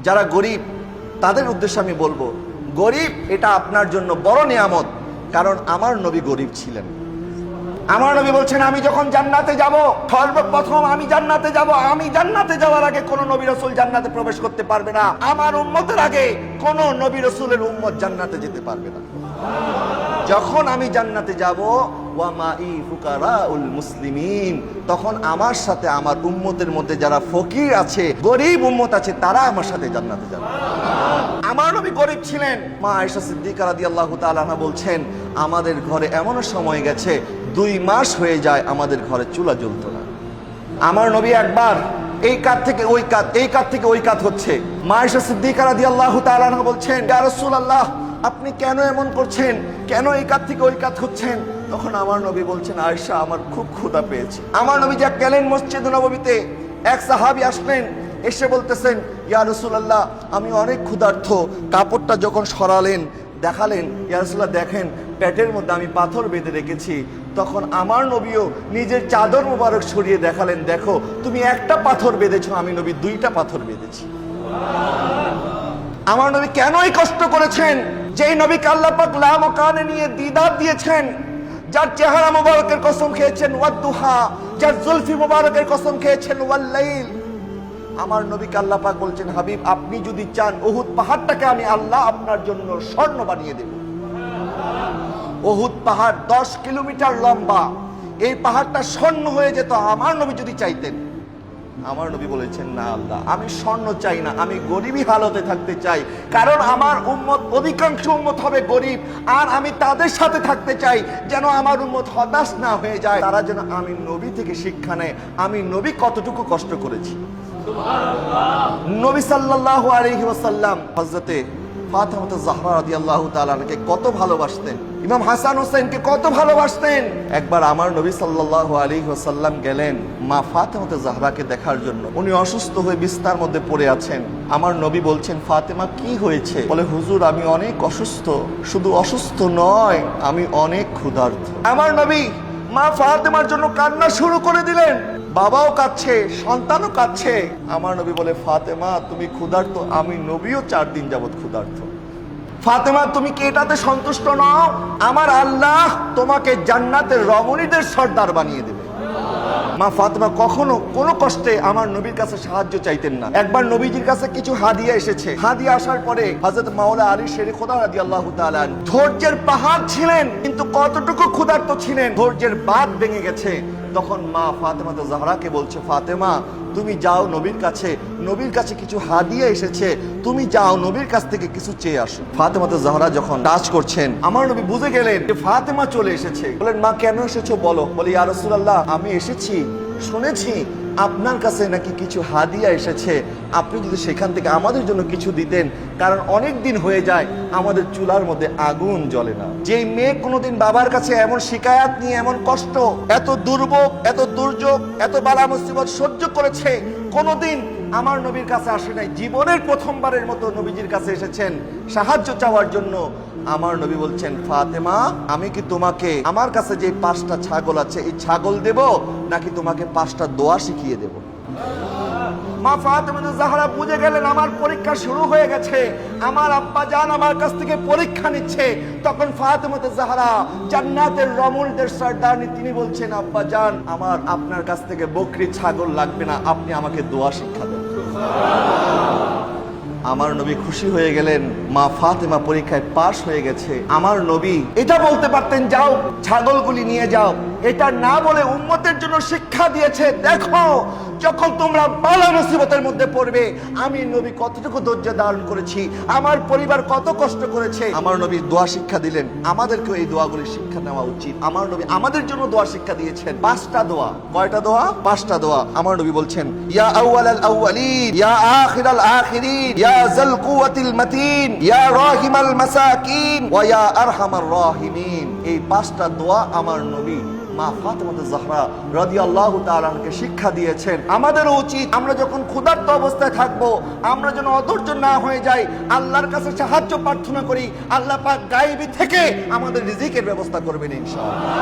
যারা গরিব তাদের উদ্দেশ্যে আমি বলবো, গরিব এটা আপনার জন্য বড় নিয়ামত, কারণ আমার নবী গরিব ছিলেন। আমার নবী বলছেন, আমি যখন জান্নাতে যাব, সর্বপ্রথম আমি জান্নাতে যাব, আমি জান্নাতে যাওয়ার আগে কোন নবী রাসূল জান্নাতে প্রবেশ করতে পারবে না, আমার উম্মতের আগে কোন নবী রাসূলের উম্মত জান্নাতে যেতে পারবে না। যখন আমি জান্নাতে যাব, ওয়া মাই ফুকারাউল মুসলিমিন, তখন আমার সাথে আমার উম্মতের মধ্যে যারা ফকির আছে, গরিব উম্মত আছে, তারা আমার সাথে জান্নাতে যাবে। আমার নবী গরিব ছিলেন। মা আয়েশা সিদ্দিকা রাদিয়াল্লাহু তাআলা আনহা বলছেন, আমাদের ঘরে এমনও সময় গেছে 2 মাস হয়ে যায় আমাদের ঘরে চুলা জ্বলতো না। আমার নবী একবার এই কাত থেকে ওই কাত, এই কাত থেকে ওই কাত হচ্ছে, মা আয়েশা সিদ্দিকা রাদিয়াল্লাহু তাআলা আনহা বলছেন, ইয়া রাসূলুল্লাহ, আপনি কেন এমন করছেন, কেন এই কাত থেকে ওই কাত হচ্ছেন? তখন আমার নবী বলছেন, আয়েশা, আমার খুব ক্ষুধা পেয়েছে। আমার নবী যা গেলেন মসজিদ নববীতে, এক সাহাবী আসলেন, এসে বলতেছেন, ইয়া রাসূলুল্লাহ, আমি অনেক ক্ষুধার্ত। কাপড়টা যখন সরালেন, দেখালেন, ইয়া রাসূলুল্লাহ দেখেন, পেটের মধ্যে আমি পাথর বেঁধে রেখেছি। তখন আমার নবীও নিজের চাদর মোবারক সরিয়ে দেখালেন, দেখো তুমি একটা পাথর বেঁধেছো, আমি নবী 2টা পাথর বেঁধেছি। আমার নবী কেন এই কষ্ট করেছেন? যেই নবীকে আল্লাহ পাক লাম ও কানে নিয়ে দিদার দিয়েছেন, যার চেহারা মোবারকের কসম খেয়েছেন ওয়াদুহা, যার জুলফি মোবারকের কসম খেয়েছেন ওয়াল্লাইল। আমার নবীকে আল্লাহ পাক বলছেন, হাবিব, আপনি যদি চান উহুদ পাহাড়টাকে আমি আল্লাহ আপনার জন্য স্বর্ণ বানিয়ে দেব। উহুদ পাহাড় 10 কিলোমিটার লম্বা, এই পাহাড়টা স্বর্ণ হয়ে যেত আমার নবী যদি চাইতেন। আমার নবী বলেছেন, না আল্লাহ, আমি স্বর্ণ চাই না, আমি গরিবই হালতে থাকতে চাই, কারণ আমার উম্মত, অধিকাংশ উম্মত হবে গরিব, আর আমি তাদের সাথে থাকতে চাই যেন আমার উম্মত হতাশ না হয়ে যায়, তারা যেন আমি নবী থেকে শিক্ষা নেয়, আমি নবী কতটুকু কষ্ট করেছি। নবী সাল্লাল্লাহু আলাইহি ওয়াসাল্লাম হযরতে ফাতেমা জাহরা রাদিয়াল্লাহু তাআলা আনহাকে কত ভালোবাসতেন, ইমাম হাসান হোসেনকে কত ভালোবাসতেন। একবার আমার নবী সাল্লাল্লাহু আলাইহি ওয়াসাল্লাম গেলেন মা ফাতেমা জাহরাকে দেখার জন্য। উনি অসুস্থ হয়ে বিছানার মধ্যে পড়ে আছেন। আমার নবী বলছেন, ফাতেমা কি হয়েছে? বলে, হুজুর, আমি অনেক অসুস্থ, শুধু অসুস্থ নয়, আমি অনেক ক্ষুধার্ত। আমার নবী মা ফাতেমার জন্য কান্না শুরু করে দিলেন। বাবাও কাঁদছে, সন্তানও কাঁদছে। আমার নবী বলে, ফাতেমা, তুমি ক্ষুধার্ত, আমি নবীও 4 দিন যাবত ক্ষুধার্ত। ফাতেমা, তুমি কি এটাতে সন্তুষ্ট নও? আমার আল্লাহ তোমাকে জান্নাতের রমণীদের সর্দার বানিয়ে দেবে। মা ফাতেমা কখনো কোনো কষ্টে আমার নবীর কাছে সাহায্য চাইতেন না। একবার নবীজির কাছে কিছু হাদিয়া এসেছে। হাদিয়া আসার পরে হযরত মাওলা আলী শেরে খোদা রাদিয়াল্লাহু তাআলা ধৈর্যের পাহাড় ছিলেন, কিন্তু কতটুকু ক্ষুধার্ত ছিলেন, ধৈর্যের বাঁধ ভেঙে গেছে। তখন মা ফাতেমা জাহরাকে বলছে, ফাতেমা, তুমি যাও নবীর কাছে, নবীর কাছে কিছু হাদিয়া এসেছে, তুমি যাও নবীর কাছ থেকে কিছু চেয়ে আসো। ফাতেমা জাহরা যখন কাজ করছেন, আমার নবী বুঝে গেলেন যে ফাতেমা চলে এসেছে। বলেন, মা কেন এসেছো বলো? বলে, ইয়া রাসূলুল্লাহ, আমি এসেছি, শুনেছি আপনার কাছে নাকি কিছু হাদিয়া এসেছে, আপনি যদি সেখান থেকে আমাদের জন্য কিছু দিতেন, কারণ অনেক দিন হয়ে যায় আমাদের চুলার মধ্যে আগুন জ্বলে না। যেই মেয়ে কোনোদিন বাবার কাছে এমন শিকায়াত নিয়ে, এমন কষ্ট, এত দুর্ভোগ, এত দুর্যোগ, এত বালা মুসিবত সহ্য করেছে, কোনোদিন আমার নবীর কাছে আসে নাই, জীবনের প্রথমবারের মতো নবীজির কাছে এসেছেন সাহায্য চাওয়ার জন্য। আমার নবী বলছেন, ফাতেমা, আমি কি তোমাকে আমার কাছে যে 5টা ছাগল আছে, এই ছাগল দেব, নাকি তোমাকে 5টা দোয়া শিখিয়ে দেব? মা ফাতেমা জাহরা বুঝে গেলেন আমার পরীক্ষা শুরু হয়ে গেছে, আমার আব্বা জান আমার কাছ থেকে পরীক্ষা নিচ্ছে। তখন ফাতেমা জাহরা জান্নাতের রমণীদের সর্দারনি, তিনি বলছেন, আব্বা জান, আমার আপনার কাছ থেকে বকরি ছাগল লাগবে না, আপনি আমাকে দোয়া শিক্ষা দেন। আমার নবী খুশি হয়ে গেলেন, মা ফাতেমা পরীক্ষায় পাশ হয়ে গেছে। আমার নবী এটা বলতে পারতেন, যাও ছাগলগুলি নিয়ে যাও, এটা না বলে উম্মতের জন্য শিক্ষা দিয়েছে, দেখো যখন তোমরা বালা মুসিবতের মধ্যে পড়বে, আমি নবী কতটুকু ধৈর্য ধারণ করেছি, আমার পরিবার কত কষ্ট করেছে। আমার নবী দোয়া শিক্ষা দিলেন, আমাদেরকেও এই দোয়াগুলি শিক্ষা নেওয়া উচিত। আমার নবী আমাদের জন্য দোয়া শিক্ষা দিয়েছেন 5টা দোয়া। কয়টা দোয়া? 5টা দোয়া। আমার নবী বলছেন, ইয়া আউয়ালাল আউয়ালিন, ইয়া আখিরাল আখিরিন, ইয়া যাল কুওয়াতিল মাতিন, ইয়া রাহিমাল মাসাকিন, ওয়া ইয়া আরহামার রাহিমিন। এই 5টা দোয়া আমার নবী মা ফাতেমা জাহরা রাদিয়াল্লাহু তাআলা আনহাকে শিক্ষা দিয়েছেন। আমাদেরও উচিত, আমরা যখন ক্ষুধার্ত অবস্থায় থাকবো, আমরা যেন অধৈর্য না হয়ে যাই, আল্লাহর কাছে সাহায্য প্রার্থনা করি। আল্লাহ পাক গায়েবী থেকে আমাদের রিজিকের ব্যবস্থা করবেন ইনশাআল্লাহ।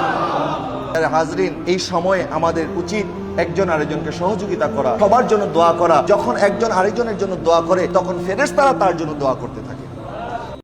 আরে হাজরিন, এই সময়ে আমাদের উচিত একজন আরেকজনকে সহযোগিতা করা, সবার জন্য দোয়া করা। যখন একজন আরেকজনের জন্য দোয়া করে তখন ফেরেশতারা তার জন্য দোয়া করতে থাকে।